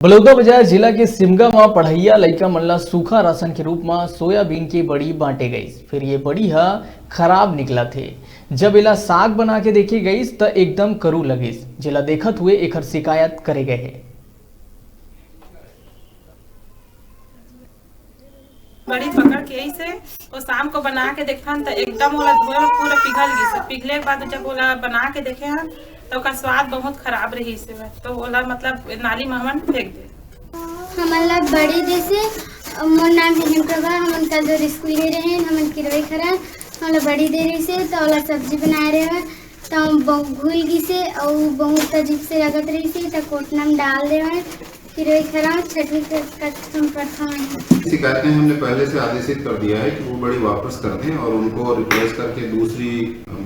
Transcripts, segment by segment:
बलौदाबाजार जिला के सिमगा में पढ़ैया लइका मन ला सूखा राशन के रूप में सोयाबीन की बड़ी बांटे गई। फिर ये बड़ी खराब निकला थे। जब इला साग बना के देखी गई तो एकदम करू लगी। जिला देखत हुए एक शिकायत करे गए। बड़ी पकड़ के ऐसे और शाम को बना के देखा तो एकदम ओला धोए में पूरा पिघल गई। पिघले के बाद जब ओला बना के देखे हैं तो उसका स्वाद बहुत खराब रही से तो ओला मतलब नाली में हमन फेंक दे। हमला बड़ी जैसे मोर नाम है हिमप्रभा। हमन कल जो स्कूल गए रहे हमन किरवे खरा हमला बड़ी दे रही से तो ओला सब्जी बना रहे हैं तो भूल गई से और बहुत अजीब से लगत रही से तो कोटना में डाल दे हैं किरवे खरा छटनी शिकायतें हमने पहले से आदेशित कर दिया है कि वो बड़ी वापस कर दें और उनको रिप्लेस करके दूसरी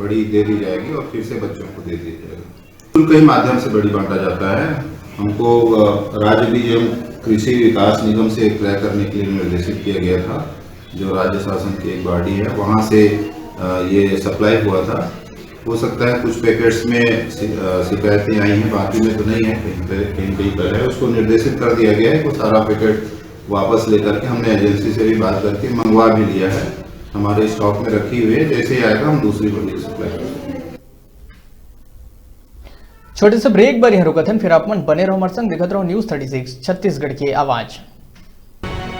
बड़ी दे दी जाएगी और फिर से बच्चों को दे दिया जाएगा। स्कूल के माध्यम से बड़ी बांटा जाता है। हमको राज्य बीज एवं कृषि विकास निगम से क्रय करने के लिए निर्देशित किया गया था, जो राज्य शासन की एक बॉडी है, वहाँ से ये सप्लाई हुआ था। हो सकता है कुछ पैकेट्स में शिकायतें आई हैं, बाकी में तो नहीं है, कहीं पर है। उसको निर्देशित कर दिया गया है कि सारा पैकेट वापस लेकर के हमने एजेंसी से भी बात करके मंगवा भी लिया है, हमारे स्टॉक में रखी हुई है। जैसे ही आएगा हम दूसरी बड़ी सप्लाई करेंगे। छोटे से ब्रेक बारी रुकथन, फिर आप मन बने रहो हमारे संग, देखते रहो न्यूज़ 36 छत्तीसगढ़ की आवाज।